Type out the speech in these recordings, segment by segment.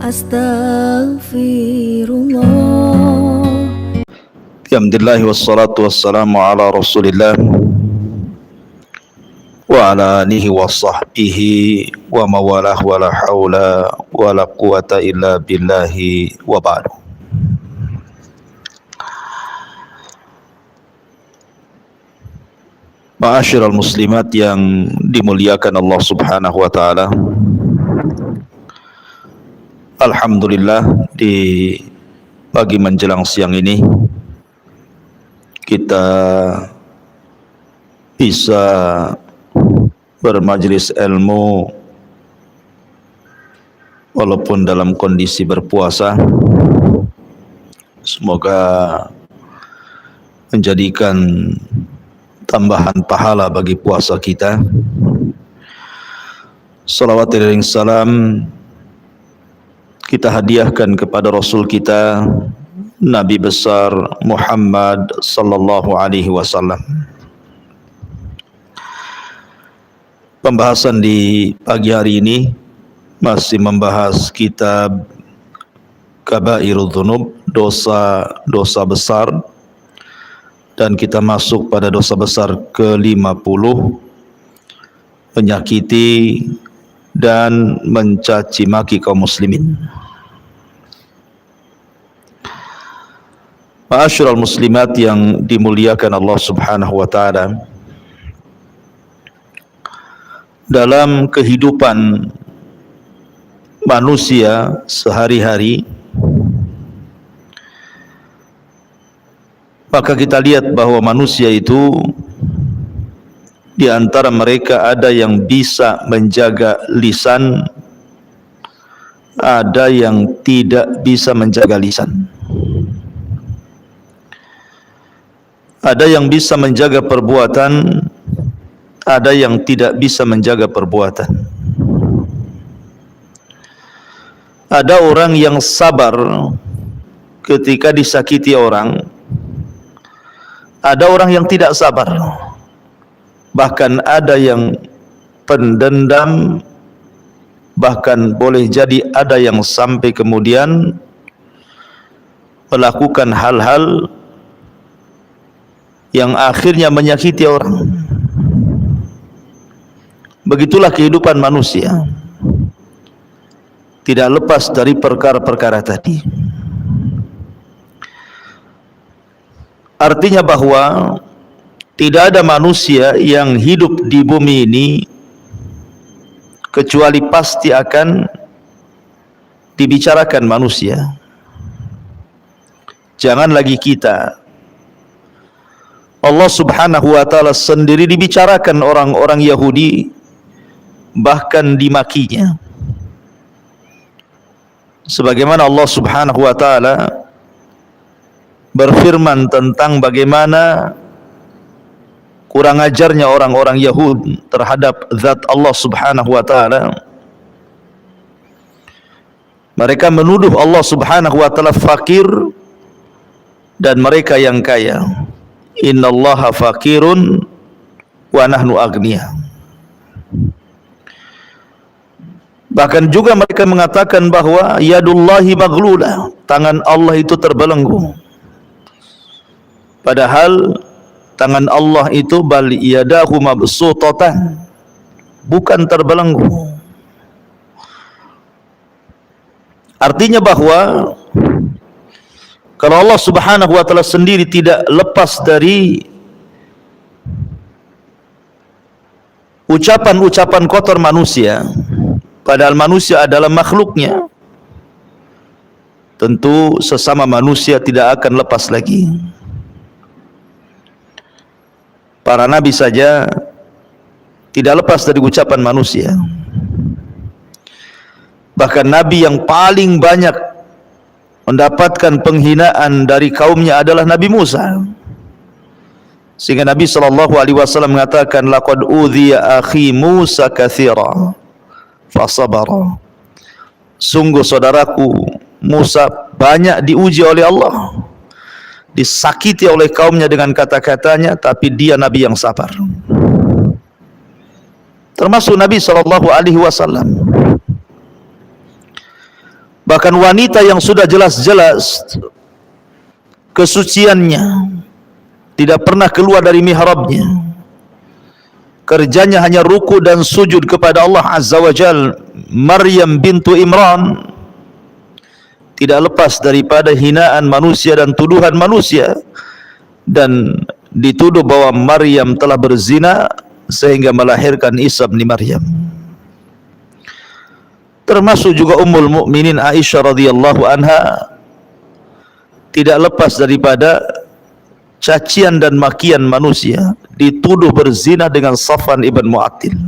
Astaghfirullah. Alhamdulillah wassalatu wassalamu ala Rasulillah wa ala alihi wa sahbihi wa mawalah wa la hawla wa la quwata illa billahi wa ba'du. Ma'asyiral muslimat yang dimuliakan Allah Subhanahu wa taala. Alhamdulillah, di pagi menjelang siang ini kita bisa bermajlis ilmu walaupun dalam kondisi berpuasa. Semoga menjadikan tambahan pahala bagi puasa kita. Salawat dan salam kita hadiahkan kepada Rasul kita, Nabi besar Muhammad sallallahu alaihi wasallam. Pembahasan di pagi hari ini masih membahas kitab Kabairudz Dzunub, dosa-dosa besar, dan kita masuk pada dosa besar ke-50, menyakiti dan mencaci maki kaum muslimin. Ma'asyiral muslimat yang dimuliakan Allah Subhanahu wa taala, dalam kehidupan manusia sehari-hari, maka kita lihat bahwa manusia itu di antara mereka ada yang bisa menjaga lisan, ada yang tidak bisa menjaga lisan. Ada yang bisa menjaga perbuatan, ada yang tidak bisa menjaga perbuatan. Ada orang yang sabar ketika disakiti orang, ada orang yang tidak sabar, bahkan ada yang pendendam, bahkan boleh jadi ada yang sampai kemudian melakukan hal-hal yang akhirnya menyakiti orang. Begitulah kehidupan manusia, tidak lepas dari perkara-perkara tadi. Artinya bahwa tidak ada manusia yang hidup di bumi ini kecuali pasti akan dibicarakan manusia. Jangan lagi kita, Allah Subhanahu wa taala sendiri dibicarakan orang-orang Yahudi, bahkan dimakinya. Sebagaimana Allah Subhanahu wa taala berfirman tentang bagaimana kurang ajarnya orang-orang Yahudi terhadap zat Allah Subhanahu wa taala. Mereka menuduh Allah Subhanahu wa taala fakir dan mereka yang kaya. Innallaha fakirun wa nahnu agniya. Bahkan juga mereka mengatakan bahwa yadullahi maghlulah, tangan Allah itu terbelenggu. Padahal tangan Allah itu bal yadahu mabsutatan, bukan terbelenggu. Artinya bahwa kalau Allah Subhanahu wa taala sendiri tidak lepas dari ucapan-ucapan kotor manusia, padahal manusia adalah makhluknya, tentu sesama manusia tidak akan lepas lagi. Para nabi saja tidak lepas dari ucapan manusia. Bahkan nabi yang paling banyak mendapatkan penghinaan dari kaumnya adalah Nabi Musa. Sehingga Nabi SAW mengatakan, laqad udhiya akhi Musa katsira fasabara. Sungguh saudaraku Musa banyak diuji oleh Allah, disakiti oleh kaumnya dengan kata-katanya, tapi dia Nabi yang sabar. Termasuk Nabi SAW. Bahkan wanita yang sudah jelas-jelas kesuciannya, tidak pernah keluar dari mihrabnya, kerjanya hanya ruku dan sujud kepada Allah Azza wa Jal, Maryam bintu Imran, tidak lepas daripada hinaan manusia dan tuduhan manusia, dan dituduh bahwa Maryam telah berzina sehingga melahirkan Isa bin Maryam. Termasuk juga Ummul Mukminin Aisyah radhiyallahu anha tidak lepas daripada cacian dan makian manusia, dituduh berzina dengan Safwan ibn Mu'attil.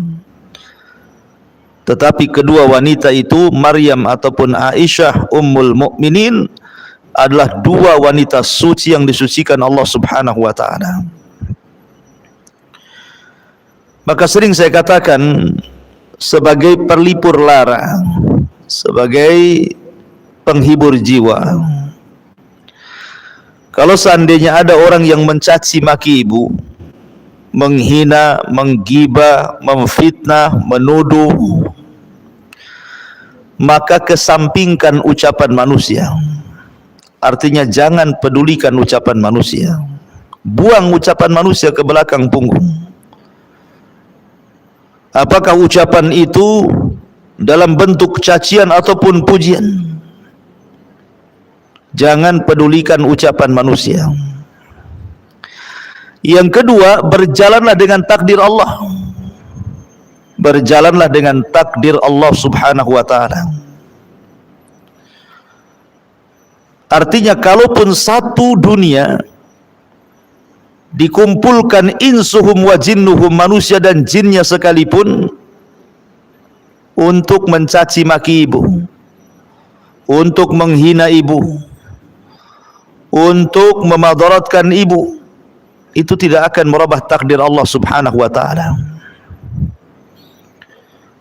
Tetapi kedua wanita itu, Maryam ataupun Aisyah Ummul Mukminin, adalah dua wanita suci yang disucikan Allah Subhanahu wa taala. Maka sering saya katakan, sebagai perlipur lara, sebagai penghibur jiwa, kalau seandainya ada orang yang mencaci maki ibu, menghina, menggibah, memfitnah, menuduh, maka kesampingkan ucapan manusia. Artinya jangan pedulikan ucapan manusia, buang ucapan manusia ke belakang punggung. Apakah ucapan itu dalam bentuk cacian ataupun pujian? Jangan pedulikan ucapan manusia. Yang kedua, berjalanlah dengan takdir Allah. Berjalanlah dengan takdir Allah Subhanahu wa taala. Artinya kalaupun satu dunia dikumpulkan insuhum wa jinnuhum, manusia dan jinnya sekalipun, untuk mencaci maki ibu, untuk menghina ibu, untuk memadaratkan ibu, itu tidak akan merubah takdir Allah Subhanahu wa taala.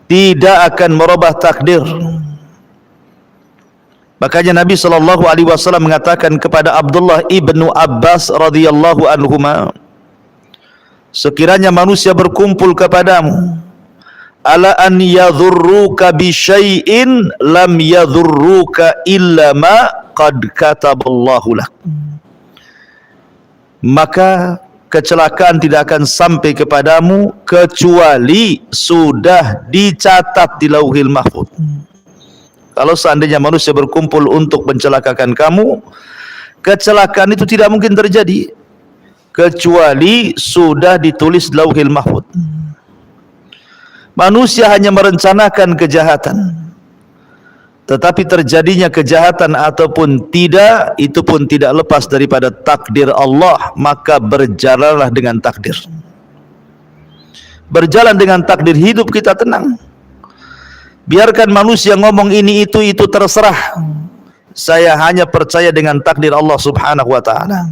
Tidak akan merubah takdir. Makanya Nabi SAW mengatakan kepada Abdullah ibnu Abbas radhiyallahu anhuma, sekiranya manusia berkumpul kepadamu, ala an yadhurruka bi syai'in lam yadhurruka illa ma qad kataballahu lak, maka kecelakaan tidak akan sampai kepadamu kecuali sudah dicatat di Lauhil Mahfuz. Kalau seandainya manusia berkumpul untuk mencelakakan kamu, kecelakaan itu tidak mungkin terjadi kecuali sudah ditulis di Lauhil Mahfuz. Manusia hanya merencanakan kejahatan, tetapi terjadinya kejahatan ataupun tidak, itu pun tidak lepas daripada takdir Allah. Maka berjalanlah dengan takdir. Berjalan dengan takdir, hidup kita tenang. Biarkan manusia ngomong ini itu terserah. Saya hanya percaya dengan takdir Allah Subhanahu wa taala.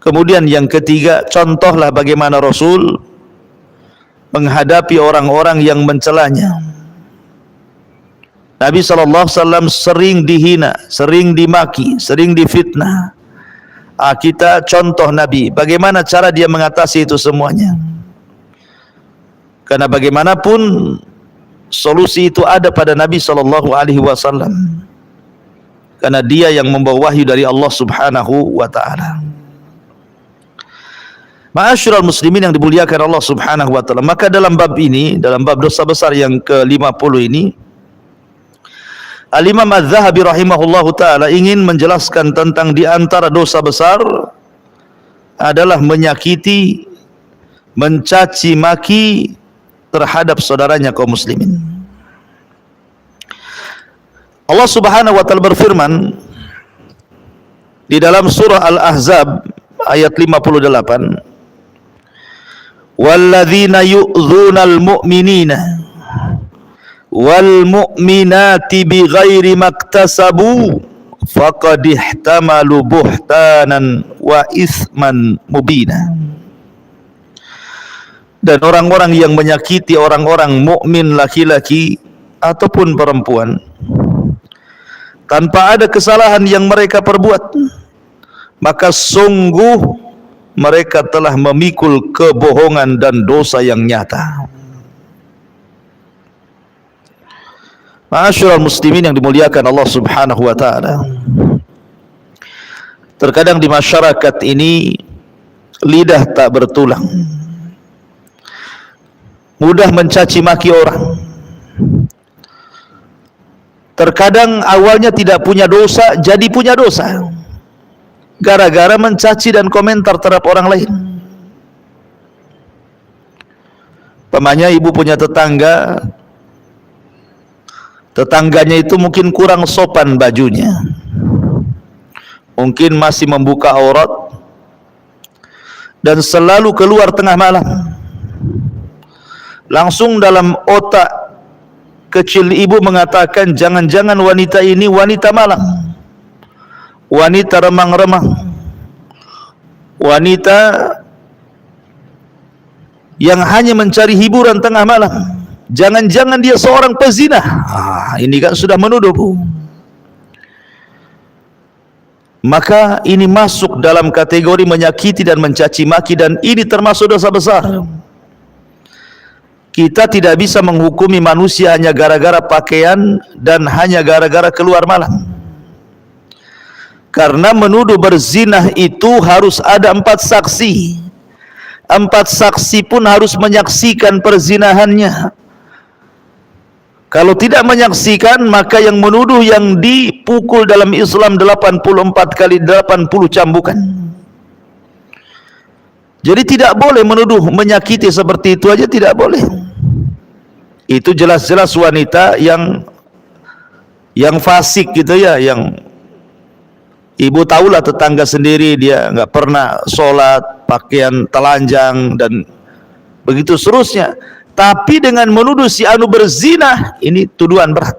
Kemudian yang ketiga, contohlah bagaimana Rasul menghadapi orang-orang yang mencelanya. Nabi SAW sering dihina, sering dimaki, sering difitnah. Kita contoh Nabi, bagaimana cara dia mengatasi itu semuanya. Karena bagaimanapun solusi itu ada pada Nabi SAW, karena dia yang membawa wahyu dari Allah Subhanahu wa taala. Ma'asyiral muslimin yang dimuliakan Allah Subhanahu wa taala, maka dalam bab ini, dalam bab dosa besar yang ke-50 ini, Al-Imam Az-Zahabi rahimahullahu taala ingin menjelaskan tentang di antara dosa besar adalah menyakiti, mencaci maki terhadap saudaranya kaum muslimin. Allah Subhanahu wa taala berfirman di dalam surah Al-Ahzab ayat 58, walladzina yu'dzunal mu'minina wal mu'minati bighairi maktasabu faqad ihtamalu buhtanan wa itsman mubina. Dan orang-orang yang menyakiti orang-orang mukmin laki-laki ataupun perempuan tanpa ada kesalahan yang mereka perbuat, maka sungguh mereka telah memikul kebohongan dan dosa yang nyata. Ma'asyiral muslimin yang dimuliakan Allah Subhanahu wa taala. Terkadang di masyarakat ini lidah tak bertulang, mudah mencaci maki orang. Terkadang awalnya tidak punya dosa, jadi punya dosa gara-gara mencaci dan komentar terhadap orang lain. Pamannya ibu punya tetangganya itu mungkin kurang sopan bajunya, mungkin masih membuka aurat dan selalu keluar tengah malam. Langsung dalam otak kecil ibu mengatakan, jangan-jangan wanita ini wanita malam, wanita remang-remang, wanita yang hanya mencari hiburan tengah malam. Jangan-jangan dia seorang pezina. Ini kan sudah menuduh, Bu. Maka ini masuk dalam kategori menyakiti dan mencaci maki, dan ini termasuk dosa besar. Kita tidak bisa menghukumi manusia hanya gara-gara pakaian dan hanya gara-gara keluar malam. Karena menuduh berzinah itu harus ada 4 saksi. 4 saksi pun harus menyaksikan perzinahannya. Kalau tidak menyaksikan, maka yang menuduh yang dipukul dalam Islam 84 kali 80 cambukan. Jadi tidak boleh menuduh menyakiti seperti itu aja, tidak boleh. Itu jelas-jelas wanita yang fasik gitu ya, yang ibu tahulah tetangga sendiri, dia nggak pernah sholat, pakaian telanjang dan begitu seterusnya. Tapi dengan menuduh si anu berzina, ini tuduhan berat.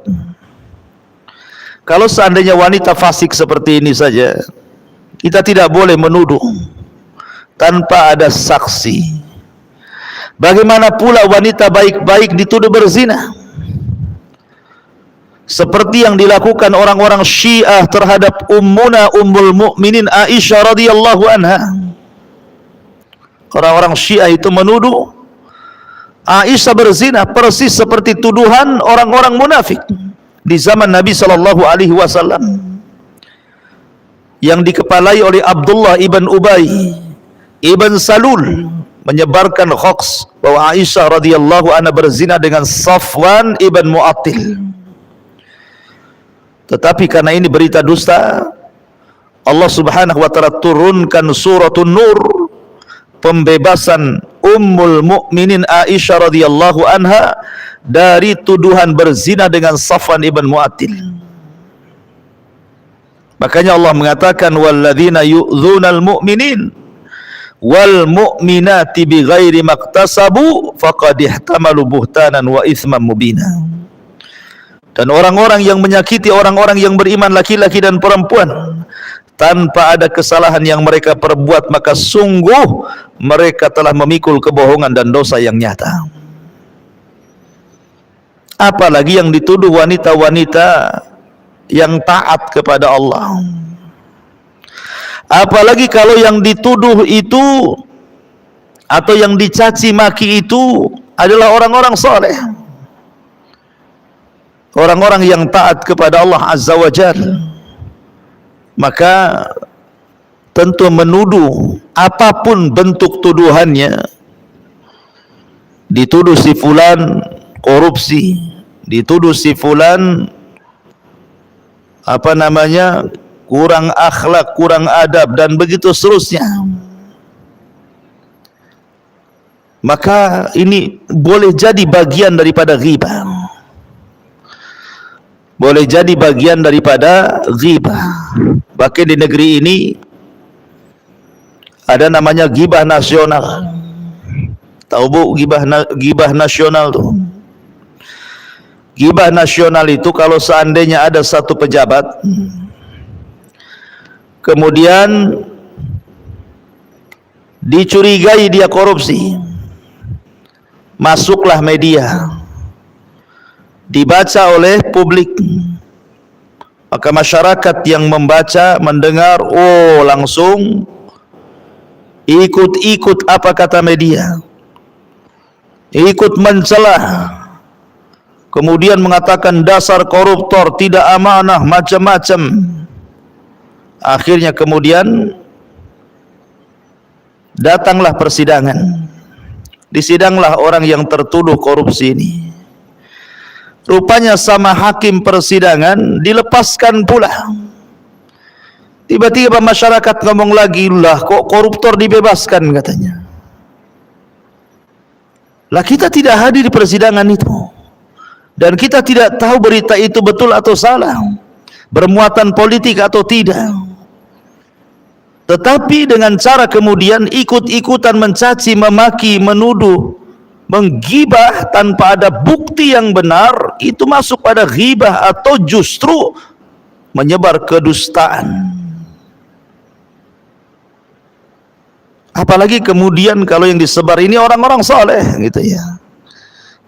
Kalau seandainya wanita fasik seperti ini saja, kita tidak boleh menuduh tanpa ada saksi. Bagaimana pula wanita baik-baik dituduh berzina? Seperti yang dilakukan orang-orang Syiah terhadap Ummul Mukminin Aisyah radhiyallahu anha. Orang-orang Syiah itu menuduh Aisyah berzina persis seperti tuduhan orang-orang munafik di zaman Nabi sallallahu alaihi wasallam yang dikepalai oleh Abdullah ibn Ubay ibn Salul, menyebarkan hoax bahwa Aisyah radhiyallahu anha berzina dengan Safwan ibn Mu'attil. Tetapi karena ini berita dusta, Allah Subhanahu wa taala turunkan suratun Nur, pembebasan Ummul Mukminin Aisyah radhiyallahu anha dari tuduhan berzina dengan Safwan ibn Mu'attil. Makanya Allah mengatakan, walladzina yu'dzunal mu'minin wal mu'minati bighairi maktasabu faqad ihtamalu buhtanan wa itsman mubina. Dan orang-orang yang menyakiti orang-orang yang beriman laki-laki dan perempuan tanpa ada kesalahan yang mereka perbuat, maka sungguh mereka telah memikul kebohongan dan dosa yang nyata. Apalagi yang dituduh wanita-wanita yang taat kepada Allah. Apalagi kalau yang dituduh itu atau yang dicaci maki itu adalah orang-orang soleh, orang-orang yang taat kepada Allah Azza wa Jalla. Maka tentu menuduh apapun bentuk tuduhannya, dituduh si fulan korupsi, dituduh si fulan kurang akhlak, kurang adab dan begitu seterusnya, maka ini boleh jadi bagian daripada ghibah, boleh jadi bagian daripada ghibah. Bahkan di negeri ini ada namanya ghibah nasional. Tahu Bu, ghibah nasional tuh. Ghibah nasional itu kalau seandainya ada satu pejabat kemudian dicurigai dia korupsi, masuklah media, dibaca oleh publik, maka masyarakat yang membaca, mendengar, langsung ikut apa kata media, ikut mencelah, kemudian mengatakan dasar koruptor, tidak amanah, macam-macam. Akhirnya kemudian datanglah persidangan. Disidanglah orang yang tertuduh korupsi ini. Rupanya sama hakim persidangan dilepaskan pula. Tiba-tiba masyarakat ngomong lagi, lah kok koruptor dibebaskan katanya. Lah kita tidak hadir di persidangan itu. Dan kita tidak tahu berita itu betul atau salah, bermuatan politik atau tidak. Tetapi dengan cara kemudian ikut-ikutan mencaci, memaki, menuduh, menggibah tanpa ada bukti yang benar, itu masuk pada ghibah atau justru menyebar kedustaan. Apalagi kemudian kalau yang disebar ini orang-orang soleh gitu ya,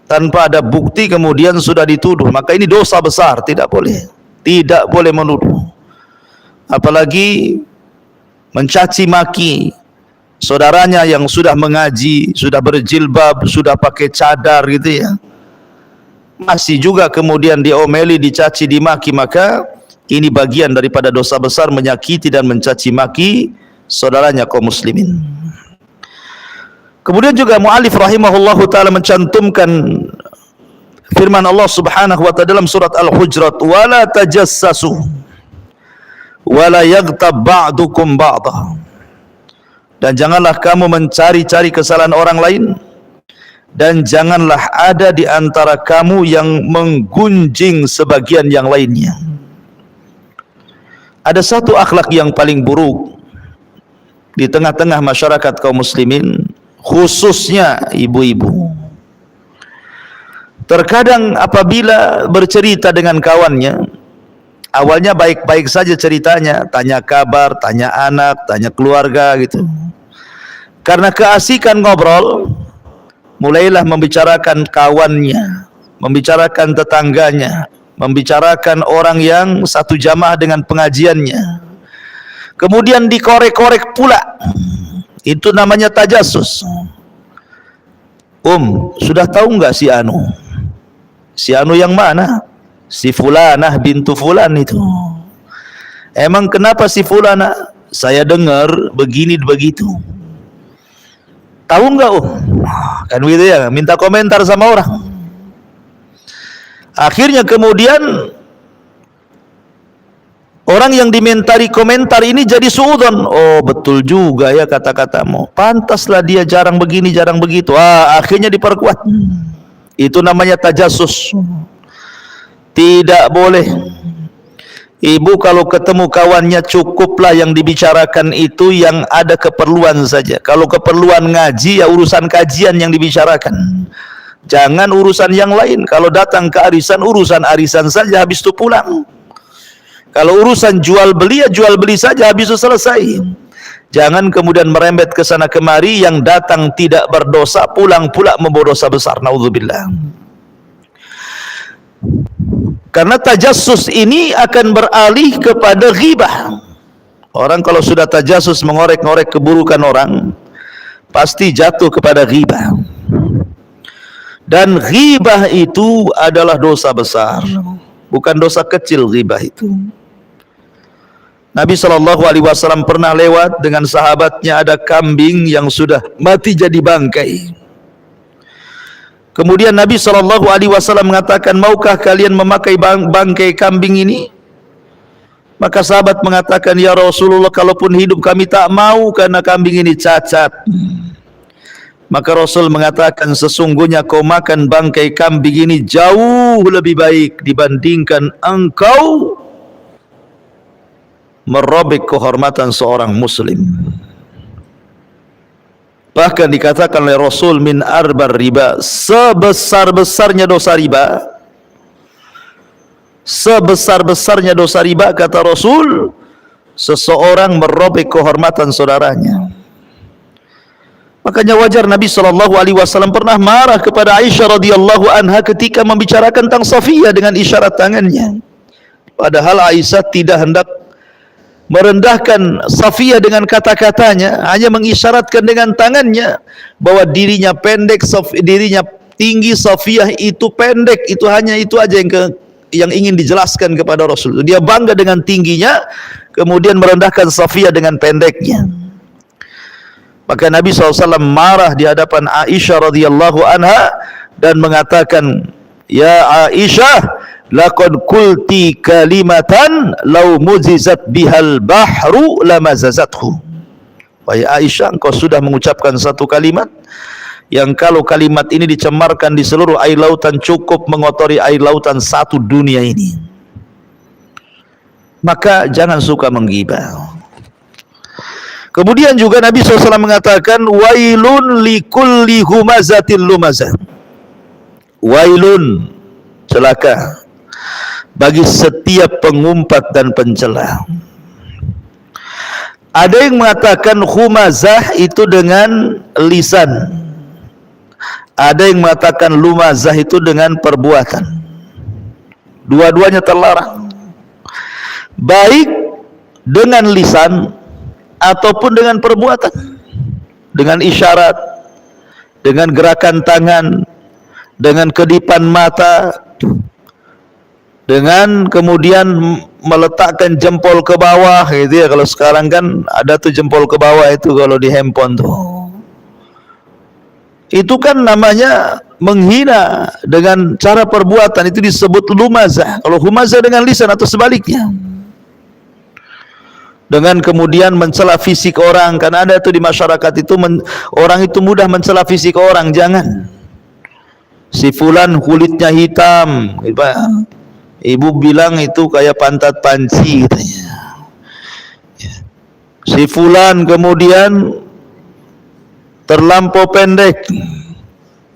tanpa ada bukti kemudian sudah dituduh, maka ini dosa besar. Tidak boleh menuduh, apalagi mencaci maki saudaranya yang sudah mengaji, sudah berjilbab, sudah pakai cadar gitu ya, masih juga kemudian diomeli, dicaci, dimaki, maka ini bagian daripada dosa besar, menyakiti dan mencaci maki saudaranya kaum muslimin. Kemudian juga mu'alif rahimahullahu ta'ala mencantumkan firman Allah subhanahu wa ta'ala dalam surat Al-Hujurat, wala tajassasu wala yaghtab ba'dukum ba'dah, dan janganlah kamu mencari-cari kesalahan orang lain, dan janganlah ada di antara kamu yang menggunjing sebagian yang lainnya. Ada satu akhlak yang paling buruk di tengah-tengah masyarakat kaum muslimin, khususnya ibu-ibu. Terkadang apabila bercerita dengan kawannya, awalnya baik-baik saja ceritanya, tanya kabar, tanya anak, tanya keluarga gitu. Karena keasikan ngobrol, mulailah membicarakan kawannya, membicarakan tetangganya, membicarakan orang yang satu jamaah dengan pengajiannya. Kemudian dikorek-korek pula. Itu namanya tajassus. Sudah tahu enggak si Anu? Si Anu yang mana? Si Fulanah bintu Fulan itu. Emang kenapa si Fulanah? Saya dengar begini begitu. Tahu enggak Kan begitu ya, minta komentar sama orang. Akhirnya kemudian orang yang dimentari komentar ini jadi suudzon. Oh betul juga ya kata-katamu, pantaslah dia jarang begini jarang begitu. Akhirnya diperkuat. Itu namanya tajassus. Tidak boleh. Ibu kalau ketemu kawannya, cukuplah yang dibicarakan itu yang ada keperluan saja. Kalau keperluan ngaji, ya urusan kajian yang dibicarakan, jangan urusan yang lain. Kalau datang ke arisan, urusan arisan saja, habis itu pulang. Kalau urusan jual beli, ya jual beli saja, habis itu selesai. Jangan kemudian merembet ke sana kemari, yang datang tidak berdosa, pulang pula membawa dosa besar. Naudzubillah. Karena tajassus ini akan beralih kepada ghibah. Orang kalau sudah tajassus, mengorek-ngorek keburukan orang, pasti jatuh kepada ghibah. Dan ghibah itu adalah dosa besar, bukan dosa kecil ghibah itu. Nabi SAW pernah lewat dengan sahabatnya, ada kambing yang sudah mati jadi bangkai. Kemudian Nabi SAW mengatakan, maukah kalian memakai bangkai kambing ini? Maka sahabat mengatakan, ya Rasulullah, kalaupun hidup kami tak mau, karena kambing ini cacat. Maka Rasul mengatakan, sesungguhnya kau makan bangkai kambing ini jauh lebih baik dibandingkan engkau merobek kehormatan seorang muslim. Bahkan dikatakan oleh Rasul, min arbar riba, sebesar-besarnya dosa riba, sebesar-besarnya dosa riba, kata Rasul, seseorang merobek kehormatan saudaranya. Makanya wajar Nabi SAW pernah marah kepada Aisyah radhiyallahu anha ketika membicarakan tentang Safiyah dengan isyarat tangannya. Padahal Aisyah tidak hendak merendahkan Safiyah dengan kata-katanya, hanya mengisyaratkan dengan tangannya bahwa dirinya pendek, dirinya tinggi, Safiyah itu pendek. Itu hanya itu aja yang ingin dijelaskan kepada Rasul. Dia bangga dengan tingginya, kemudian merendahkan Safiyah dengan pendeknya. Maka Nabi SAW marah di hadapan Aisyah radhiyallahu anha dan mengatakan, "Ya Aisyah, laqad qulti kalimatan law muzizat bihal bahru lamazazathu." Wahai Aisyah, engkau sudah mengucapkan satu kalimat yang kalau kalimat ini dicemarkan di seluruh air lautan cukup mengotori air lautan satu dunia ini. Maka jangan suka menggibah. Kemudian juga Nabi SAW mengatakan, wailun likulli humazatil lumazah. Wailun, celaka bagi setiap pengumpat dan pencela. Ada yang mengatakan humazah itu dengan lisan, ada yang mengatakan lumazah itu dengan perbuatan. Dua-duanya terlarang, baik dengan lisan ataupun dengan perbuatan, dengan isyarat, dengan gerakan tangan, dengan kedipan mata, dengan kemudian meletakkan jempol ke bawah gitu ya. Kalau sekarang kan ada tuh jempol ke bawah itu kalau di handphone tuh. Itu kan namanya menghina dengan cara perbuatan, itu disebut lumazah. Kalau humazah dengan lisan atau sebaliknya. Dengan kemudian mencela fisik orang, karena ada tuh di masyarakat itu orang itu mudah mencela fisik orang. Jangan. Si fulan kulitnya hitam, ibu bilang itu kayak pantat panci katanya. Si fulan kemudian terlampau pendek,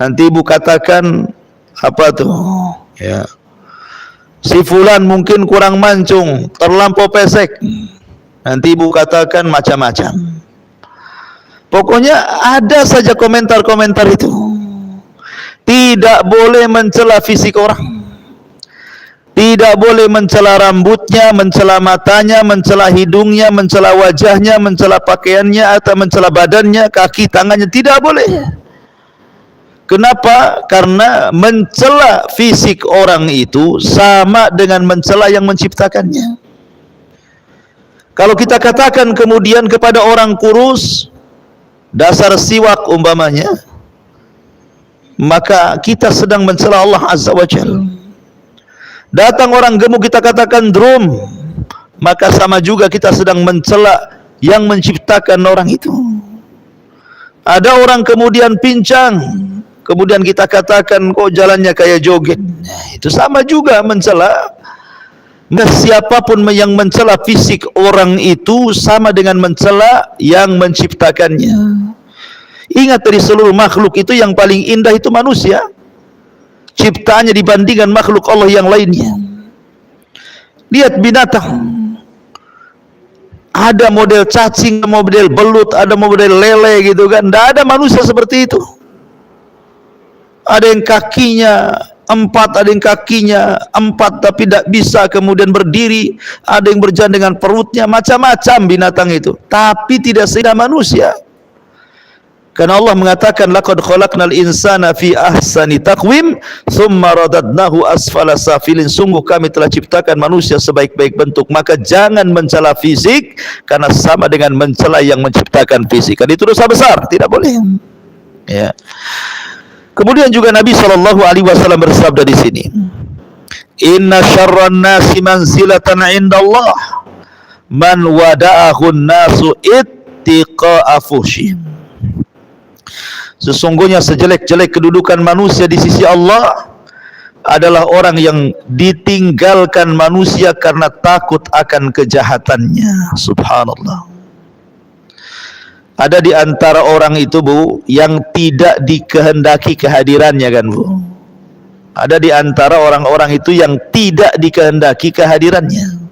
nanti ibu katakan apa tuh ya, si fulan mungkin kurang mancung, terlampau pesek, nanti ibu katakan macam-macam. Pokoknya ada saja komentar-komentar itu. Tidak boleh mencela fisik orang, tidak boleh mencela rambutnya, mencela matanya, mencela hidungnya, mencela wajahnya, mencela pakaiannya, atau mencela badannya, kaki, tangannya, tidak boleh. Kenapa? Karena mencela fisik orang itu sama dengan mencela yang menciptakannya. Kalau kita katakan kemudian kepada orang kurus, dasar siwak umpamanya, maka kita sedang mencela Allah Azza wa Jalla. Datang orang gemuk kita katakan drum, maka sama juga kita sedang mencela yang menciptakan orang itu. Ada orang kemudian pincang, kemudian kita katakan kok jalannya kayak joget, itu sama juga mencela. Nah, siapapun yang mencela fisik orang itu sama dengan mencela yang menciptakannya. Ingat, dari seluruh makhluk itu yang paling indah itu manusia ciptaannya dibandingkan makhluk Allah yang lainnya. Lihat binatang, ada model cacing, model belut, ada model lele gitu kan. Tidak ada manusia seperti itu. Ada yang kakinya 4, ada yang kakinya 4 tapi tidak bisa kemudian berdiri, ada yang berjalan dengan perutnya, macam-macam binatang itu, tapi tidak seindah manusia. Karena Allah mengatakan laqad khalaqnal insana fi ahsani taqwim tsumma radadnahu asfala safilin. Sungguh kami telah ciptakan manusia sebaik-baik bentuk. Maka jangan mencela fisik, karena sama dengan mencela yang menciptakan fisik. Kan itu dosa besar, tidak boleh. Ya. Kemudian juga Nabi SAW bersabda di sini, inna syarran nasi manzilatan indallah man wada'ahun nasu ittiqa'a fuhsyih. Sesungguhnya sejelek-jelek kedudukan manusia di sisi Allah adalah orang yang ditinggalkan manusia karena takut akan kejahatannya. Subhanallah. Ada di antara orang itu, Bu, yang tidak dikehendaki kehadirannya kan, Bu. Ada di antara orang-orang itu yang tidak dikehendaki kehadirannya.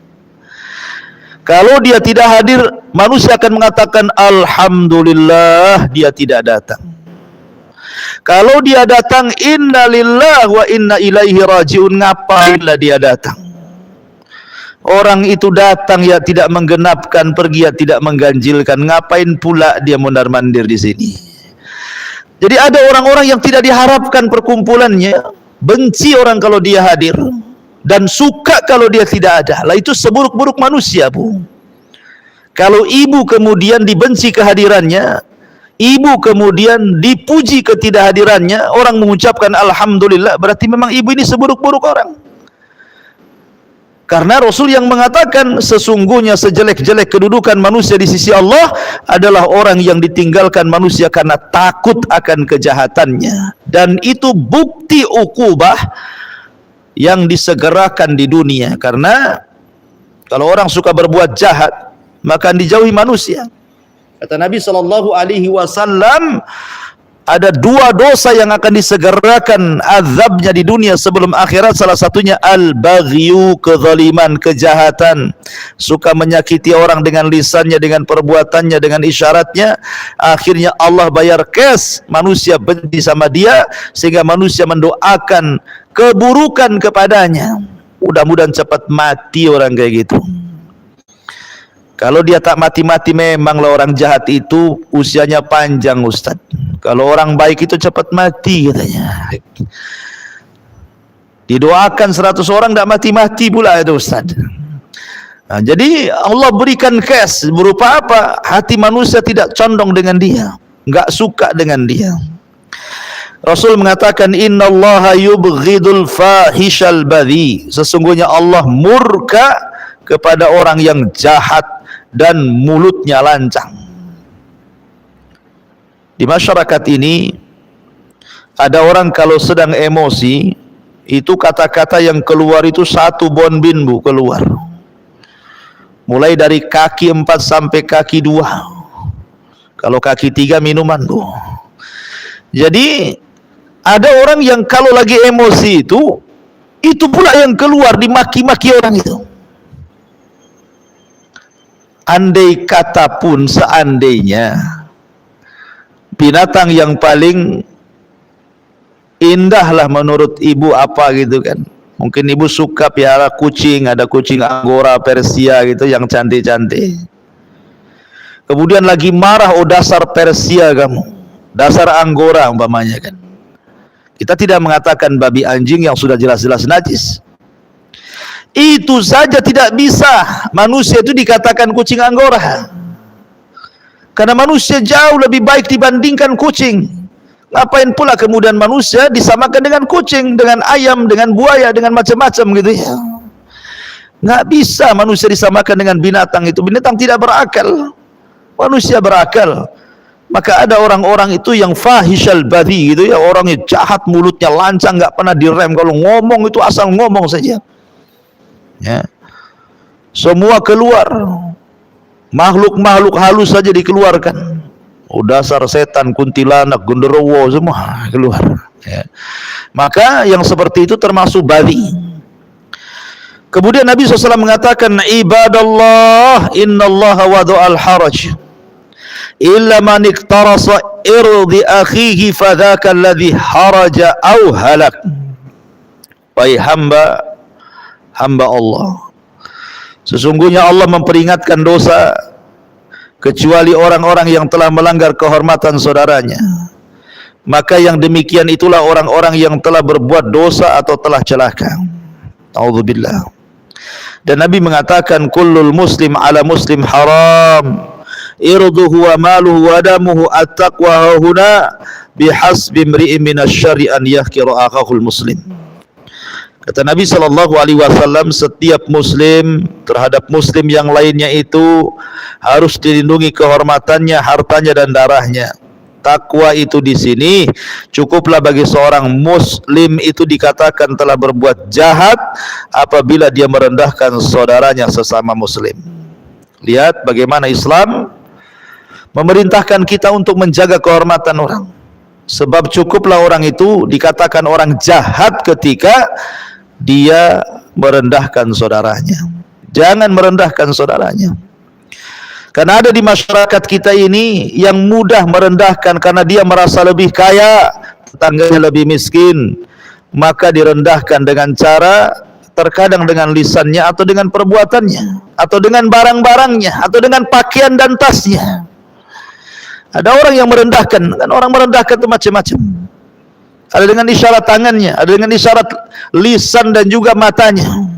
Kalau dia tidak hadir, manusia akan mengatakan alhamdulillah dia tidak datang. Kalau dia datang, inna lillahi wa inna ilaihi rajiun, ngapainlah dia datang? Orang itu datang ya tidak menggenapkan, pergi ya tidak mengganjilkan, ngapain pula dia mondar-mandir di sini? Jadi ada orang-orang yang tidak diharapkan perkumpulannya, benci orang kalau dia hadir, dan suka kalau dia tidak ada. Lah itu seburuk-buruk manusia, Bu. Kalau ibu kemudian dibenci kehadirannya, ibu kemudian dipuji ketidakhadirannya, orang mengucapkan alhamdulillah, berarti memang ibu ini seburuk-buruk orang. Karena Rasul yang mengatakan sesungguhnya sejelek-jelek kedudukan manusia di sisi Allah adalah orang yang ditinggalkan manusia karena takut akan kejahatannya. Dan itu bukti ukubah yang disegerakan di dunia. Karena kalau orang suka berbuat jahat, maka dijauhi manusia. Kata Nabi SAW, ada dua dosa yang akan disegerakan azabnya di dunia sebelum akhirat. Salah satunya al-baghyu, kezaliman, kejahatan, suka menyakiti orang dengan lisannya, dengan perbuatannya, dengan isyaratnya. Akhirnya Allah bayar cash, manusia benci sama dia, sehingga manusia mendoakan keburukan kepadanya. Mudah-mudahan cepat mati orang kayak gitu. Kalau dia tak mati-mati, memanglah orang jahat itu usianya panjang, Ustaz. Kalau orang baik itu cepat mati katanya. Didoakan 100 orang tak mati-mati pula itu, Ustaz. Nah, jadi Allah berikan cash berupa apa? Hati manusia tidak condong dengan dia, enggak suka dengan dia. Rasul mengatakan innallaha yubghidul fahishal badhi. Sesungguhnya Allah murka kepada orang yang jahat dan mulutnya lancang. Di masyarakat ini ada orang kalau sedang emosi, itu kata-kata yang keluar itu satu bonbin, Bu, keluar. Mulai dari kaki 4 sampai kaki 2. Kalau kaki 3 minuman, Bu. Jadi ada orang yang kalau lagi emosi itu pula yang keluar, dimaki-maki orang itu. Andai kata pun seandainya binatang yang paling indahlah menurut ibu apa gitu kan, mungkin ibu suka piara kucing, ada kucing Angora, Persia gitu yang cantik-cantik. Kemudian lagi marah, oh dasar Persia kamu, dasar Angora umpamanya kan. Kita tidak mengatakan babi anjing yang sudah jelas-jelas najis. Itu saja tidak bisa manusia itu dikatakan kucing Angora. Karena manusia jauh lebih baik dibandingkan kucing. Ngapain pula kemudian manusia disamakan dengan kucing, dengan ayam, dengan buaya, dengan macam-macam gitu ya. Nggak bisa manusia disamakan dengan binatang itu. Binatang tidak berakal, manusia berakal. Maka ada orang-orang itu yang fahishal badhi gitu ya, orangnya jahat, mulutnya lancang, nggak pernah direm. Kalau ngomong itu asal ngomong saja. Ya. Semua keluar, makhluk-makhluk halus saja dikeluarkan. Oh dasar setan, kuntilanak, genderuwo, semua keluar. Ya. Maka yang seperti itu termasuk badhi. Kemudian Nabi SAW mengatakan, ibadallah, innallaha wadu'al haraj illa man iktarasa irdi akhihi fadhaka alladhi haraja au halak. Wahai hamba Allah, sesungguhnya Allah memperingatkan dosa kecuali orang-orang yang telah melanggar kehormatan saudaranya. Maka yang demikian itulah orang-orang yang telah berbuat dosa atau telah celaka. A'udzubillah. Dan Nabi mengatakan kullul muslim ala muslim haram irduhu wa maluhu wa damuhu at-taqwa huna bihasbi imri'in minasyarri an yahqira akhahul muslim. Kata Nabi SAW, setiap muslim terhadap muslim yang lainnya itu harus dilindungi kehormatannya, hartanya dan darahnya. Takwa itu di sini cukuplah bagi seorang muslim itu dikatakan telah berbuat jahat apabila dia merendahkan saudaranya sesama muslim. Lihat bagaimana Islam memerintahkan kita untuk menjaga kehormatan orang. Sebab cukuplah orang itu dikatakan orang jahat ketika dia merendahkan saudaranya. Jangan merendahkan saudaranya. Karena ada di masyarakat kita ini yang mudah merendahkan karena dia merasa lebih kaya, tetangganya lebih miskin, maka direndahkan dengan cara terkadang dengan lisannya atau dengan perbuatannya atau dengan barang-barangnya atau dengan pakaian dan tasnya. Ada orang yang merendahkan, kan orang merendahkan itu macam-macam. Ada dengan isyarat tangannya, ada dengan isyarat lisan dan juga matanya.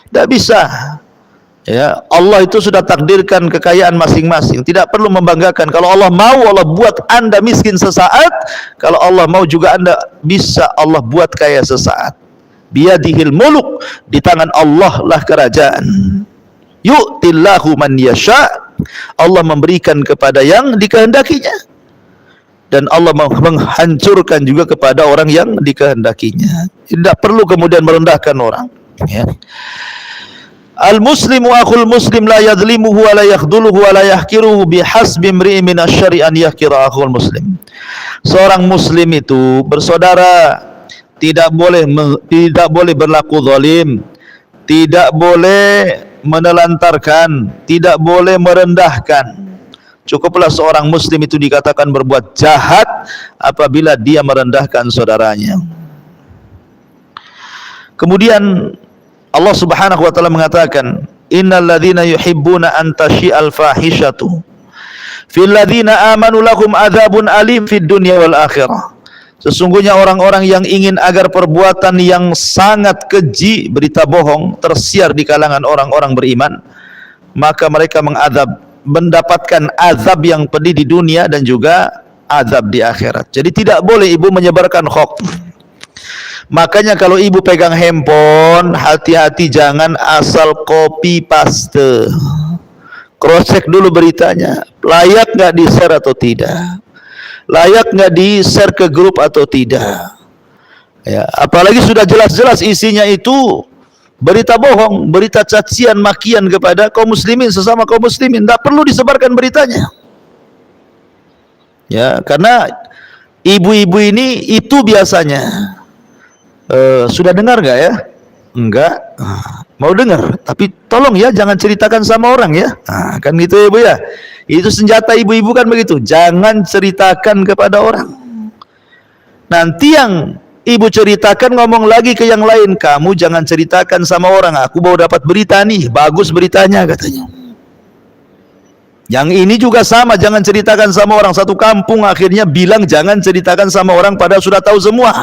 Tidak bisa. Ya, Allah itu sudah takdirkan kekayaan masing-masing. Tidak perlu membanggakan. Kalau Allah mau, Allah buat Anda miskin sesaat. Kalau Allah mau juga Anda bisa Allah buat kaya sesaat. Biyadihil muluk, di tangan Allah lah kerajaan. Yu'tillahu man yasha'. Allah memberikan kepada yang dikehendakinya, dan Allah menghancurkan juga kepada orang yang dikehendakinya. Tidak perlu kemudian merendahkan orang. Ya. Al-muslimu akhul muslim la yadhlimuhu wa la yakhdhuluhu wa la yahkiruhu bihasbi imri'in min asy-syar'i an yahkira akhul muslim. Seorang muslim itu bersaudara, tidak boleh berlaku zalim, tidak boleh menelantarkan, tidak boleh merendahkan. Cukuplah seorang muslim itu dikatakan berbuat jahat apabila dia merendahkan saudaranya. Kemudian Allah Subhanahu wa taala mengatakan, innal ladzina yuhibbuna an tashi'al fahishatu fil ladzina amanu lahum adzabun alim fid dunya wal akhirah. Sesungguhnya orang-orang yang ingin agar perbuatan yang sangat keji, berita bohong, tersiar di kalangan orang-orang beriman, maka mereka mendapatkan azab yang pedih di dunia dan juga azab di akhirat. Jadi tidak boleh ibu menyebarkan hoax. Makanya kalau ibu pegang handphone, hati-hati, jangan asal copy paste. Cross check dulu beritanya, layak nggak di-share atau tidak, layak nggak di-share ke grup atau tidak. Ya, apalagi sudah jelas-jelas isinya itu berita bohong, berita cacian, makian kepada kaum muslimin, sesama kaum muslimin. Tidak perlu disebarkan beritanya. Ya, karena ibu-ibu ini itu biasanya sudah dengar nggak ya? Enggak. Mau dengar, tapi tolong ya jangan ceritakan sama orang ya. Kan gitu ya, Bu ya. Itu senjata ibu-ibu kan begitu. Jangan ceritakan kepada orang. Nanti yang ibu ceritakan ngomong lagi ke yang lain, kamu jangan ceritakan sama orang, aku baru dapat berita nih, bagus beritanya katanya. Yang ini juga sama, jangan ceritakan sama orang. Satu kampung akhirnya bilang jangan ceritakan sama orang padahal sudah tahu semua.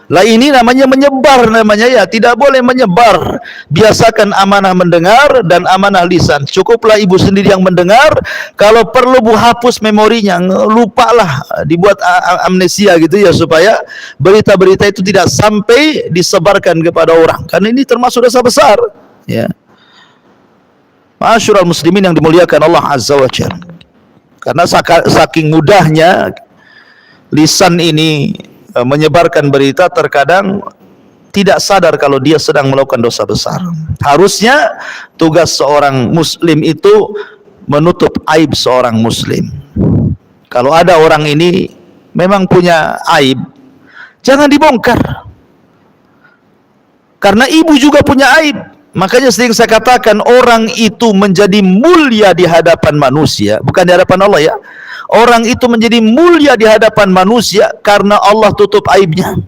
Lah ini namanya menyebar, namanya ya, tidak boleh menyebar. Biasakan amanah mendengar dan amanah lisan. Cukuplah ibu sendiri yang mendengar. Kalau perlu bu hapus memorinya, lupalah, dibuat amnesia gitu ya, supaya berita-berita itu tidak sampai disebarkan kepada orang. Karena ini termasuk dosa besar. Ya. Ma'asyiral muslimin yang dimuliakan Allah Azza wa Jalla. Karena saking mudahnya lisan ini menyebarkan berita, terkadang tidak sadar kalau dia sedang melakukan dosa besar. Harusnya tugas seorang muslim itu menutup aib seorang muslim. Kalau ada orang ini memang punya aib, jangan dibongkar. Karena ibu juga punya aib. Makanya sering saya katakan, orang itu menjadi mulia di hadapan manusia, bukan di hadapan Allah ya. Orang itu menjadi mulia di hadapan manusia karena Allah tutup aibnya.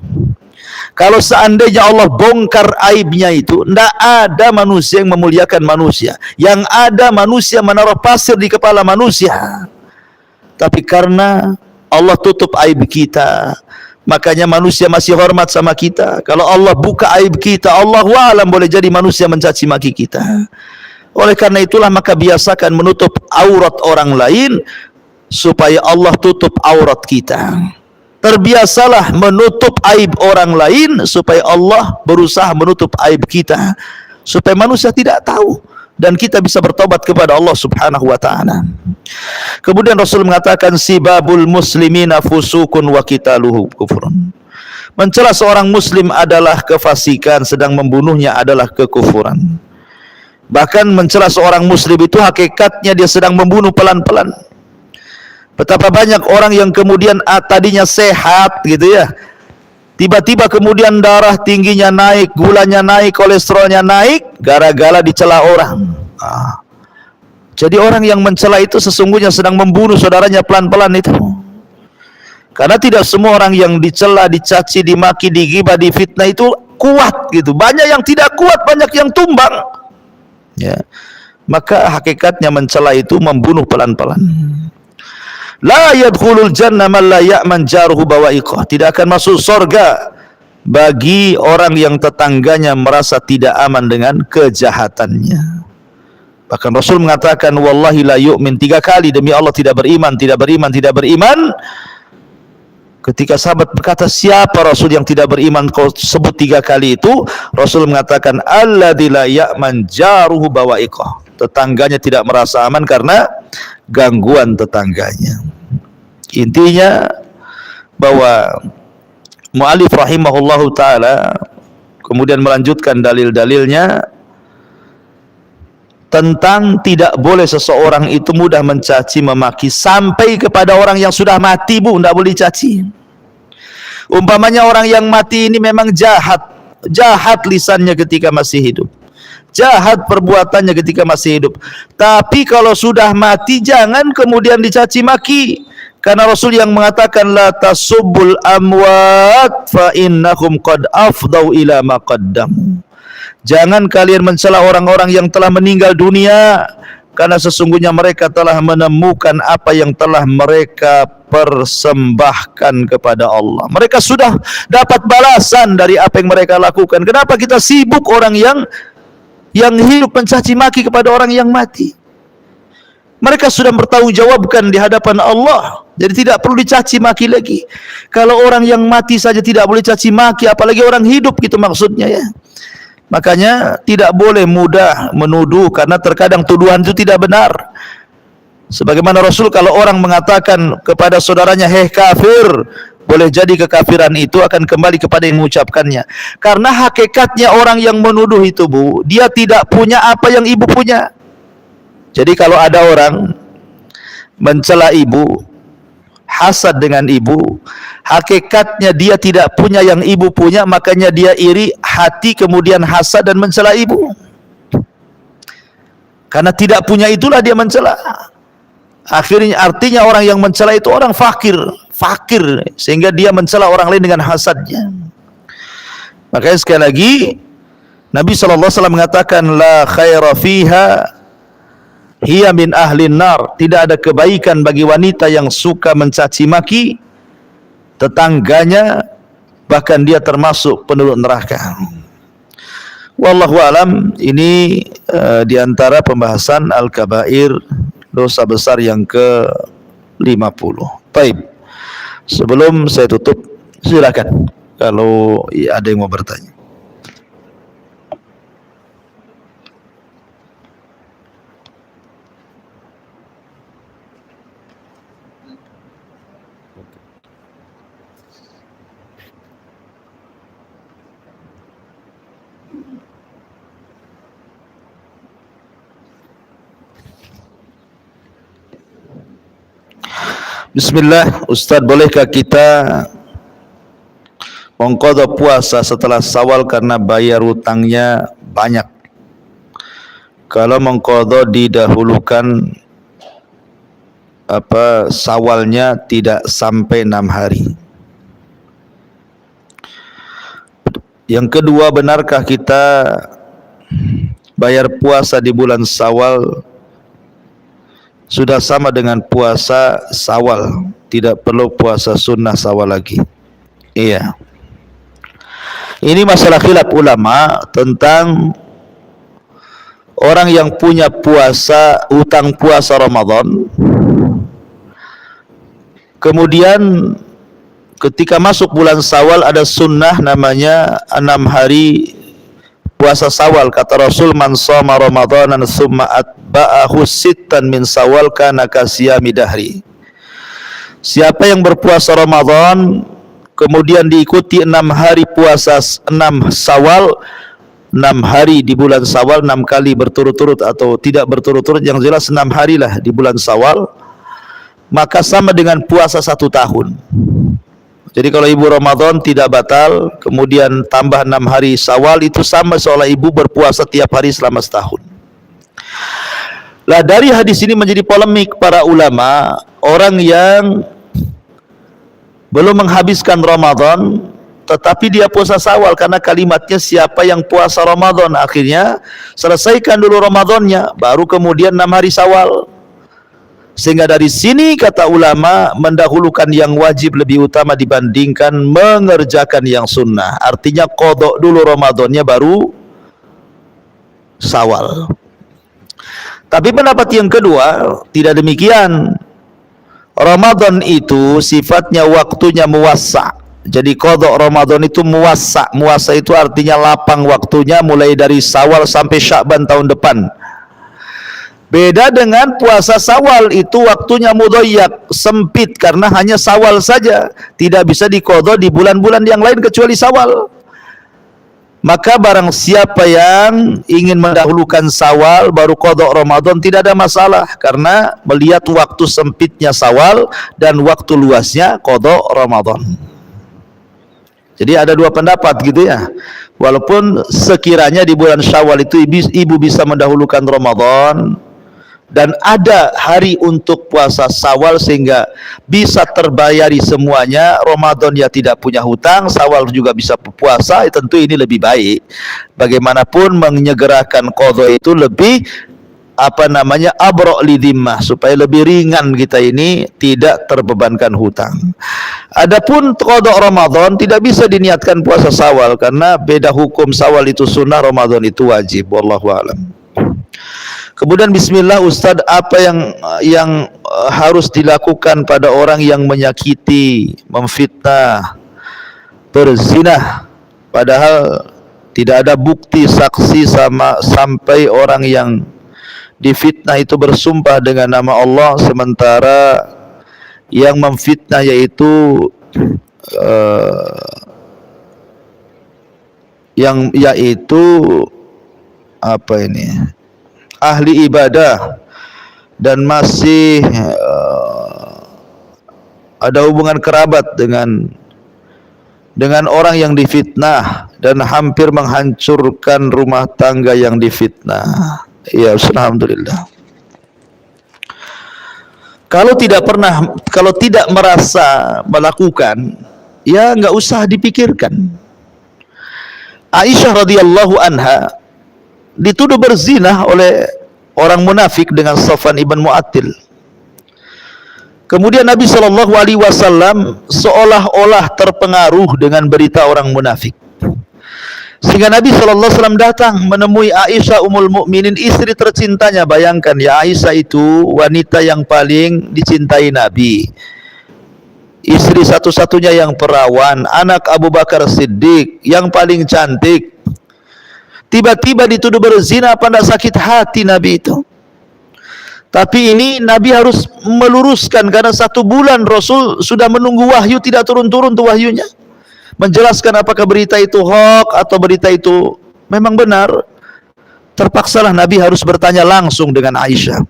Kalau seandainya Allah bongkar aibnya itu, tidak ada manusia yang memuliakan manusia. Yang ada manusia menaruh pasir di kepala manusia. Tapi karena Allah tutup aib kita, makanya manusia masih hormat sama kita. Kalau Allah buka aib kita, Allahu a'lam, boleh jadi manusia mencaci maki kita. Oleh karena itulah maka biasakan menutup aurat orang lain supaya Allah tutup aurat kita. Terbiasalah menutup aib orang lain supaya Allah berusaha menutup aib kita, supaya manusia tidak tahu dan kita bisa bertobat kepada Allah Subhanahu wa taala. Kemudian Rasul mengatakan, sibabul muslimina fusukun wa qitaluhu kufrun. Mencela seorang muslim adalah kefasikan, sedang membunuhnya adalah kekufuran. Bahkan mencela seorang muslim itu hakikatnya dia sedang membunuh pelan-pelan. Betapa banyak orang yang kemudian tadinya sehat gitu ya, tiba-tiba kemudian darah tingginya naik, gulanya naik, kolesterolnya naik, gara-gara dicela orang. Jadi orang yang mencela itu sesungguhnya sedang membunuh saudaranya pelan-pelan itu. Karena tidak semua orang yang dicela, dicaci, dimaki, digibah, difitnah itu kuat gitu. Banyak yang tidak kuat, banyak yang tumbang. Ya. maka hakikatnya mencela itu membunuh pelan-pelan. La yadkhulul jannah man la ya'man jaruhu bawa'iqah. Tidak akan masuk surga bagi orang yang tetangganya merasa tidak aman dengan kejahatannya. Bahkan Rasul mengatakan wallahi la yu'min 3 kali, demi Allah tidak beriman, tidak beriman, tidak beriman. Ketika sahabat berkata, siapa Rasul yang tidak beriman kau sebut 3 kali itu? Rasul mengatakan alladzi la ya'man jaruhu bawa'iqah. Tetangganya tidak merasa aman karena gangguan tetangganya. Intinya bahwa mu'alif rahimahullahu ta'ala kemudian melanjutkan dalil-dalilnya tentang tidak boleh seseorang itu mudah mencaci memaki sampai kepada orang yang sudah mati, Bu, tidak boleh caci. Umpamanya orang yang mati ini memang jahat lisannya ketika masih hidup, jahat perbuatannya ketika masih hidup, tapi kalau sudah mati jangan kemudian dicaci maki, karena Rasul yang mengatakan la tasubbul amwat fa innahum qad afdau ila ma qaddamu. Jangan kalian mencela orang-orang yang telah meninggal dunia, karena sesungguhnya mereka telah menemukan apa yang telah mereka persembahkan kepada Allah. Mereka sudah dapat balasan dari apa yang mereka lakukan. Kenapa kita sibuk orang yang hidup mencaci maki kepada orang yang mati? Mereka sudah bertanggungjawabkan di hadapan Allah, jadi tidak perlu dicaci maki lagi. Kalau orang yang mati saja tidak boleh caci maki, apalagi orang hidup, gitu maksudnya ya. Makanya tidak boleh mudah menuduh, karena terkadang tuduhan itu tidak benar. Sebagaimana Rasul kalau orang mengatakan kepada saudaranya hei kafir, boleh jadi kekafiran itu akan kembali kepada yang mengucapkannya. Karena hakikatnya orang yang menuduh itu, Bu, dia tidak punya apa yang ibu punya. Jadi kalau ada orang mencela ibu, hasad dengan ibu, hakikatnya dia tidak punya yang ibu punya, makanya dia iri hati, kemudian hasad dan mencela ibu. Karena tidak punya itulah dia mencela. Akhirnya artinya orang yang mencela itu orang fakir, sehingga dia mencela orang lain dengan hasadnya. Makanya sekali lagi Nabi SAW mengatakan la khaira fiha hiya min ahlin nar. Tidak ada kebaikan bagi wanita yang suka mencaci maki tetangganya, bahkan dia termasuk penduduk neraka. Wallahu alam. Ini diantara pembahasan al-kabair, dosa besar yang ke-50. Baik, sebelum saya tutup, silakan kalau ada yang mau bertanya. Bismillah, Ustaz, bolehkah kita mengqadha puasa setelah Syawal karena bayar hutangnya banyak? Kalau mengqadha didahulukan Syawalnya tidak sampai 6 hari. Yang kedua, benarkah kita bayar puasa di bulan Syawal sudah sama dengan puasa Syawal, tidak perlu puasa sunnah Syawal lagi? Iya. Ini masalah khilaf ulama tentang orang yang punya puasa, hutang puasa Ramadan, kemudian ketika masuk bulan Syawal ada sunnah namanya 6 hari puasa Syawal. Kata Rasul, man shoma Ramadanan tsumma atba'ahu sittan min Syawal kana kasiyami dahri. Siapa yang berpuasa Ramadan kemudian diikuti 6 hari puasa 6 Syawal, 6 hari di bulan Syawal, 6 kali berturut-turut atau tidak berturut-turut, yang jelas 6 hari lah di bulan Syawal, maka sama dengan puasa 1 tahun. Jadi kalau ibu Ramadan tidak batal, kemudian tambah 6 hari Syawal, itu sama seolah ibu berpuasa tiap hari selama setahun. Lah dari hadis ini menjadi polemik para ulama, orang yang belum menghabiskan Ramadan tetapi dia puasa Syawal karena kalimatnya siapa yang puasa Ramadan. Akhirnya selesaikan dulu Ramadannya, baru kemudian 6 hari Syawal. Sehingga dari sini kata ulama, mendahulukan yang wajib lebih utama dibandingkan mengerjakan yang sunnah. Artinya qadha dulu Ramadannya baru Syawal. Tapi pendapat yang kedua tidak demikian. Ramadan itu sifatnya waktunya muwassa'. Jadi qadha Ramadan itu muwassa'. Muwassa' itu artinya lapang waktunya mulai dari Syawal sampai Sya'ban tahun depan. Beda dengan puasa Syawal, itu waktunya mudayyak, sempit karena hanya Syawal saja. Tidak bisa diqadha di bulan-bulan yang lain kecuali Syawal. Maka barang siapa yang ingin mendahulukan Syawal baru qadha Ramadan tidak ada masalah, karena melihat waktu sempitnya Syawal dan waktu luasnya qadha Ramadan. Jadi ada dua pendapat gitu ya. Walaupun sekiranya di bulan Syawal itu ibu bisa mendahulukan Ramadan, dan ada hari untuk puasa Syawal sehingga bisa terbayari semuanya, Ramadan ya tidak punya hutang, Syawal juga bisa puasa, tentu ini lebih baik. Bagaimanapun menyegerakan qadha itu lebih abra' lidzimmah, supaya lebih ringan kita ini tidak terbebankan hutang. Adapun qadha Ramadan tidak bisa diniatkan puasa Syawal karena beda hukum. Syawal itu sunnah, Ramadan itu wajib. Wallahu a'lam. Kemudian bismillah Ustadz, apa yang harus dilakukan pada orang yang menyakiti, memfitnah, berzina, padahal tidak ada bukti saksi sampai orang yang difitnah itu bersumpah dengan nama Allah, sementara yang memfitnah yaitu ahli ibadah dan masih ada hubungan kerabat dengan orang yang difitnah dan hampir menghancurkan rumah tangga yang difitnah. Ya, alhamdulillah. Kalau tidak merasa melakukan, ya nggak usah dipikirkan. Aisyah radhiyallahu anha dituduh berzina oleh orang munafik dengan Safwan ibn Mu'attil. Kemudian Nabi SAW seolah-olah terpengaruh dengan berita orang munafik, sehingga Nabi SAW datang menemui Aisyah Ummul Mukminin, istri tercintanya. Bayangkan ya, Aisyah itu wanita yang paling dicintai Nabi, istri satu-satunya yang perawan, anak Abu Bakar Siddiq yang paling cantik. Tiba-tiba dituduh berzina, apa tidak sakit hati Nabi itu? Tapi ini Nabi harus meluruskan, karena 1 bulan Rasul sudah menunggu wahyu, tidak turun-turun tuh wahyunya, menjelaskan apakah berita itu hoax atau berita itu memang benar. Terpaksalah Nabi harus bertanya langsung dengan Aisyah.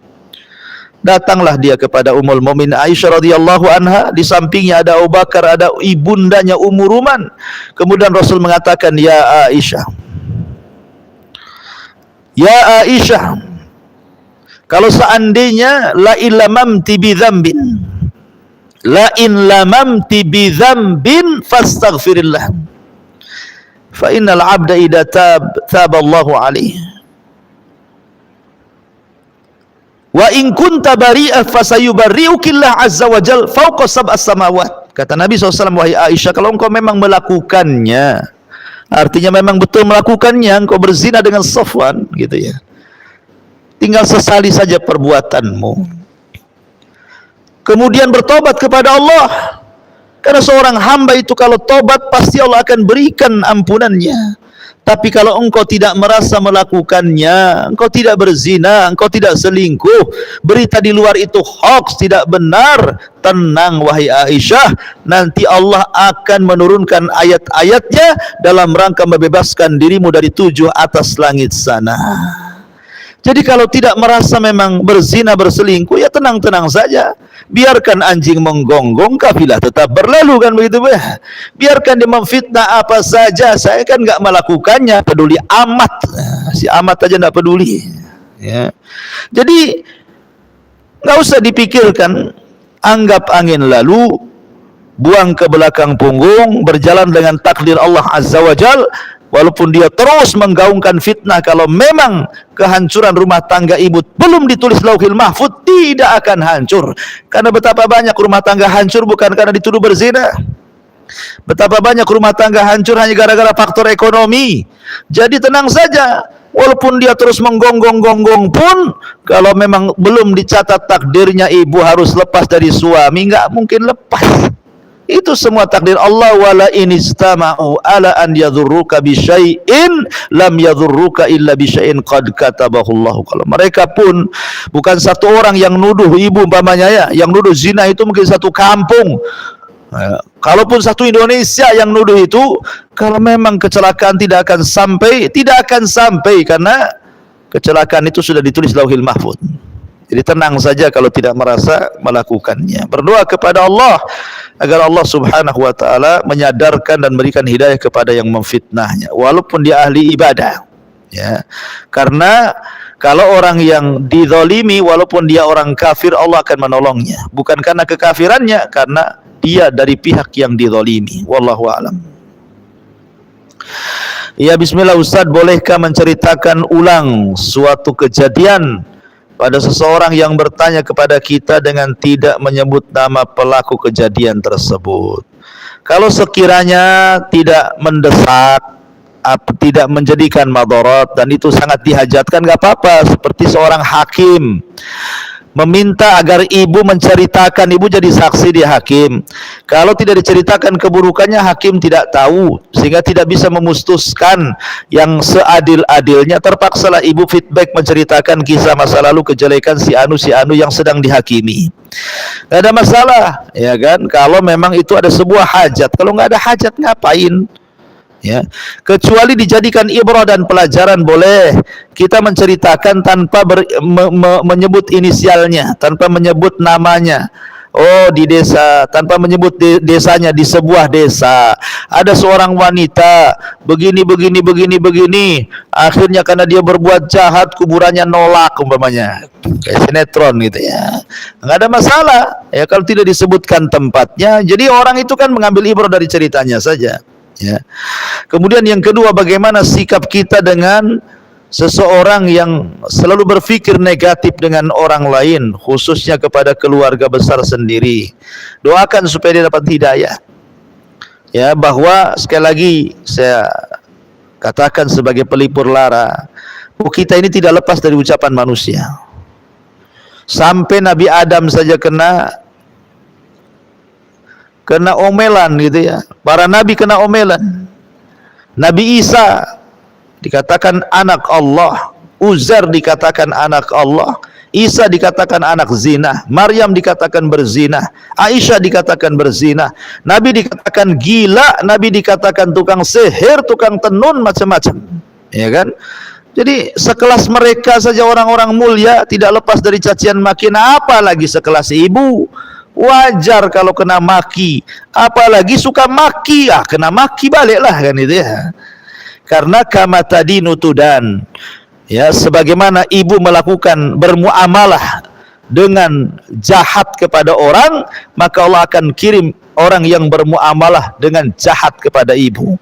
Datanglah dia kepada Ummul Mukminin Aisyah radhiyallahu anha, di sampingnya ada Abu Bakar, ada ibundanya Ummu Ruman. Kemudian Rasul mengatakan, ya Aisyah, kalau seandainya la in lamamti bidzambin fastaghfirillah fa innal 'abda idza taballahu alaihi wa in kunta bari'ah fasayubarri'ukillah azza wa jalla fawqa sab'as samawat. Kata Nabi SAW, wahai Aisyah, kalau engkau memang melakukannya, artinya memang betul melakukannya, engkau berzina dengan Safwan gitu ya, tinggal sesali saja perbuatanmu, kemudian bertobat kepada Allah. Karena seorang hamba itu kalau tobat pasti Allah akan berikan ampunannya. Tapi kalau engkau tidak merasa melakukannya, engkau tidak berzina, engkau tidak selingkuh, berita di luar itu hoax, tidak benar, tenang wahai Aisyah, nanti Allah akan menurunkan ayat-ayatnya dalam rangka membebaskan dirimu dari 7 atas langit sana. Jadi kalau tidak merasa memang berzina, berselingkuh, ya tenang-tenang saja. Biarkan anjing menggonggong, kafilah tetap berlalu, kan begitu ya. Biarkan dia memfitnah apa saja, saya kan nggak melakukannya, peduli amat. Si amat aja nggak peduli. Ya. Jadi nggak usah dipikirkan, anggap angin lalu, buang ke belakang punggung, berjalan dengan takdir Allah Azza wa Jal, walaupun dia terus menggaungkan fitnah. Kalau memang kehancuran rumah tangga ibu belum ditulis Lauhil Mahfuz, tidak akan hancur. Karena betapa banyak rumah tangga hancur bukan karena dituduh berzina. Betapa banyak rumah tangga hancur hanya gara-gara faktor ekonomi. Jadi tenang saja, walaupun dia terus menggonggong-gonggong pun, kalau memang belum dicatat takdirnya ibu harus lepas dari suami, nggak mungkin lepas. Itu semua takdir Allah. Wala in istama'u ala an yadhurruka bi syai'in lam yadhurruka illa bi syai'in qad katabahu Allah. Kalau mereka pun bukan satu orang yang nuduh ibu umpamanya ya, yang nuduh zina itu mungkin satu kampung. Kalaupun satu Indonesia yang nuduh itu, kalau memang kecelakaan tidak akan sampai karena kecelakaan itu sudah ditulis Lauhil Mahfuz. Jadi tenang saja kalau tidak merasa melakukannya. Berdoa kepada Allah agar Allah Subhanahu wa taala menyadarkan dan berikan hidayah kepada yang memfitnahnya walaupun dia ahli ibadah. Ya. Karena kalau orang yang dizalimi walaupun dia orang kafir, Allah akan menolongnya. Bukan karena kekafirannya, karena dia dari pihak yang dizalimi. Wallahu a'lam. Ya, bismillah Ustaz, bolehkah menceritakan ulang suatu kejadian pada seseorang yang bertanya kepada kita dengan tidak menyebut nama pelaku kejadian tersebut? Kalau sekiranya tidak mendesak, tidak menjadikan madarat dan itu sangat dihajatkan, nggak apa-apa. Seperti seorang hakim meminta agar ibu menceritakan, ibu jadi saksi di hakim. Kalau tidak diceritakan keburukannya, hakim tidak tahu sehingga tidak bisa memutuskan yang seadil-adilnya. Terpaksalah ibu feedback menceritakan kisah masa lalu kejelekan si anu yang sedang dihakimi. Gak ada masalah, ya kan? Kalau memang itu ada sebuah hajat. Kalau nggak ada hajat, ngapain? Ya, kecuali dijadikan ibrah dan pelajaran, boleh kita menceritakan tanpa menyebut inisialnya, tanpa menyebut namanya. Oh, di desa, tanpa menyebut desanya, di sebuah desa ada seorang wanita begini, akhirnya karena dia berbuat jahat kuburannya nolak umpamanya, kayak sinetron gitu ya. Nggak ada masalah ya kalau tidak disebutkan tempatnya. Jadi orang itu kan mengambil ibrah dari ceritanya saja. Ya. Kemudian yang kedua, bagaimana sikap kita dengan seseorang yang selalu berpikir negatif dengan orang lain, khususnya kepada keluarga besar sendiri. Doakan supaya dia dapat hidayah. Ya, bahwa sekali lagi saya katakan sebagai pelipur lara, kita ini tidak lepas dari ucapan manusia. Sampai Nabi Adam saja kena omelan gitu ya. Para nabi kena omelan. Nabi Isa dikatakan anak Allah, Uzair dikatakan anak Allah, Isa dikatakan anak zina, Maryam dikatakan berzina, Aisyah dikatakan berzina, Nabi dikatakan gila, Nabi dikatakan tukang sihir, tukang tenun, macam-macam. Ya kan? Jadi sekelas mereka saja orang-orang mulia tidak lepas dari cacian makian, apalagi sekelas ibu. Wajar kalau kena maki, apalagi suka maki, kena maki baliklah kan itu ya. Karena kama tadinu tudan, ya, sebagaimana ibu melakukan bermuamalah dengan jahat kepada orang, maka Allah akan kirim orang yang bermuamalah dengan jahat kepada ibu.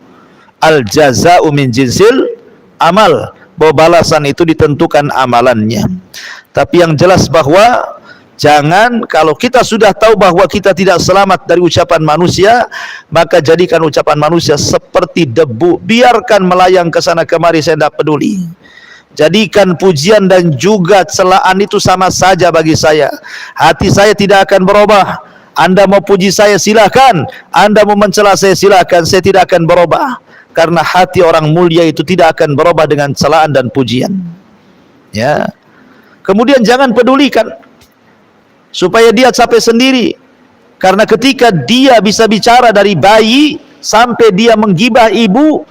Al jaza'u min jinsil amal, bahwa balasan itu ditentukan amalannya. Tapi yang jelas bahwa jangan, kalau kita sudah tahu bahwa kita tidak selamat dari ucapan manusia, maka jadikan ucapan manusia seperti debu, biarkan melayang ke sana kemari, saya tidak peduli. Jadikan pujian dan juga celaan itu sama saja bagi saya. Hati saya tidak akan berubah. Anda mau puji saya silakan, Anda mau mencela saya silakan, saya tidak akan berubah. Karena hati orang mulia itu tidak akan berubah dengan celaan dan pujian. Ya. Kemudian jangan pedulikan supaya dia capek sendiri. Karena ketika dia bisa bicara dari bayi sampai dia menggibah ibu,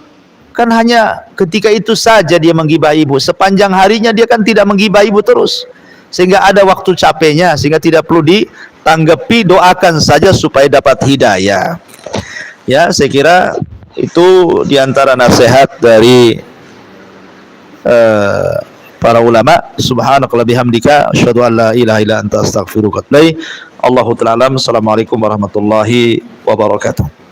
kan hanya ketika itu saja dia menggibah ibu. Sepanjang harinya dia kan tidak menggibah ibu terus, sehingga ada waktu capeknya, sehingga tidak perlu ditanggapi. Doakan saja supaya dapat hidayah. Ya, saya kira itu diantara nasihat dari para ulama. Subhanakallah bihamdika asyhadu an la ilaha illa anta astaghfiruka wa atubu ilaik. Allahu ta'ala alam. Assalamualaikum warahmatullahi wabarakatuh.